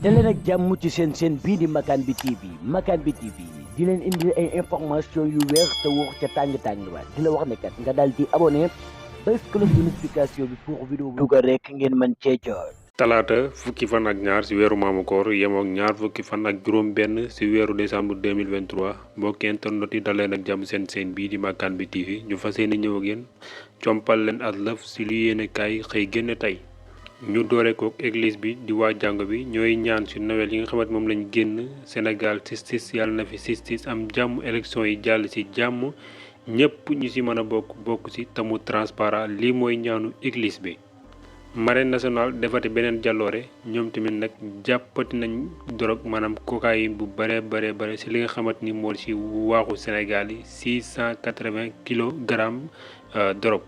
daleen ak jàmm ci seen bii di Makane bi TV Makane bi TV di leen indi ay information yu wér te wóor ca tàng-tàng ba di la wax ne kat nga daal di abonné bés cloche de notification bi pour vidéo bu dugal rek ngeen mën cee jot. talaata fukki fan ak ñaar ci weeru maamu koor yemook ñaar fukki fan ak juróom benn ci weeru décembre 2023 mbokki internet yi daleen ak jàmm seen bii di Makane bi TV ñu fas yéene ñëw ak yéen compal leen as lëf ci lu yéene kaay xëy génn tey. ñu doore kook église bi di waa jàngo bi ñooy ñaan ci Noël yi nga xamante moom lañ génn Sénégal justice yàlla na fi justice am jàmm élection yi jàll ci jàmm ñëpp ñu ci mën a bokk ci tamu transparent lii mooy ñaanu église bi. marine nationale defati beneen jàlloore ñoom tamit nag jàppati nañ drogue maanaam cocaïne bu bare ci li nga xamante ni moo ci waaxu Sénégal yi 680 kilogrammes drogue.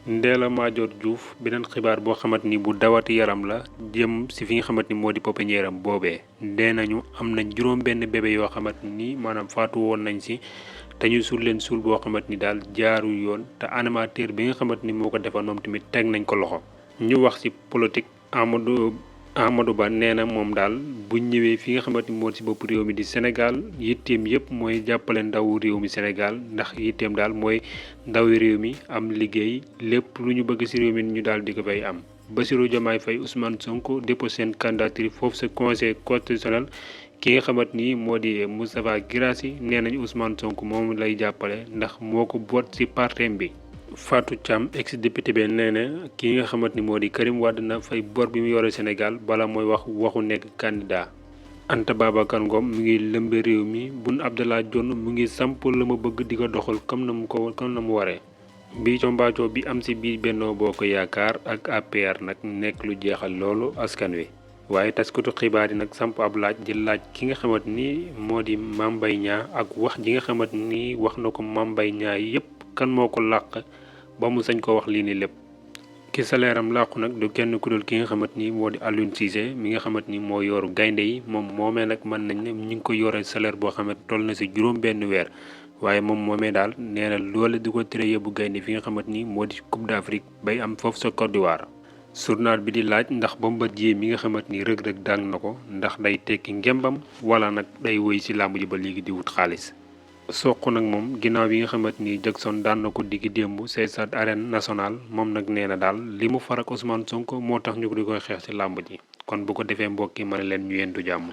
Ndella Madior Diouf beneen xibaar boo xamante ni bu dawati yaram la jëm ci fi nga xamante ni moo di pépinière am boobee dee nañu am nañ juróom benn bébé yoo xamante ni maanaam faatu woon nañ ci te ñu suul leen suul boo xamante ni daal jaaru yoon te animateur bi nga xamante ni moo ko defal moom tamit teg nañ ko loxo. ñu wax ci politique Amadou Ba nee na moom daal bu ñëwee fi nga xamante ni moo ci bopp réew mi di Sénégal yitteem yëpp mooy jàppale ndaw réew mi Sénégal ndax yitteem daal mooy ndawi réew mi am liggéey lépp lu ñu bëgg ci réew mi ñu daal di ko fay am. Bassirou Diomaye Faye Ousmane Sonko déposé seen candidature foofu sa conseil constitutionnel ki nga xamante ni moo di Moustapha Guirassy nee nañu Ousmane Sonko moom lay jàppale ndax moo ko boot ci partem bi. Fatou Thiam ex député bi nee na ki nga xamante ni moo di Karim Wade na fay bor bi mu yore Sénégal bala mooy waxu nekk candidat. Anta Babacar Ngom mu ngi lëmbe réew mi Boun Abdallah Dionne mu ngi samp la ma bëgg di ko doxal comme na mu waree. bi combaaco bi am ci biir Benno Bokk Yaakaar ak APR nag nekk lu jeexal loolu askan wi. waaye taskatu xibaar yi nag samp ab laaj di laaj ki nga xamante ni moo di Mame Mbaye Niang ak wax ji nga xamante ni wax na ko Mame Mbaye Niang yépp kan moo ko làq ba mu sañ ko wax lii ni lépp. ki salaire am làqu nag du kenn ku dul ki nga xamante ni moo di Aliou Cissé mi nga xamante ni moo yoru gaynde yi moom moomee nag mën nañ ne ñu ngi ko yore salaire boo xamante toll na ci juróom benn weer waaye moom moomee daal nee na loole di ko tere yóbbu gaynde fi nga xamante ni moo di Coupe d'Afrique bay am foofu sa Côte d'Ivoire. journal bi di laaj ndax Bombardier mi nga xamante ni rëg-rëg daan na ko ndax day tekki ngembam wala nag day woy ci làmb ji ba léegi di wut xaalis. Sokh nag moom ginnaaw bi nga xamante ni Jackson daan na ko diggi démb ci stade arène nationale moom nag nee na daal li mu farak Ousmane Sonko moo tax ñu ko di koy xeex ci làmb ji kon bu ko defee mbokk yi mën leen ñu yendu jàmm.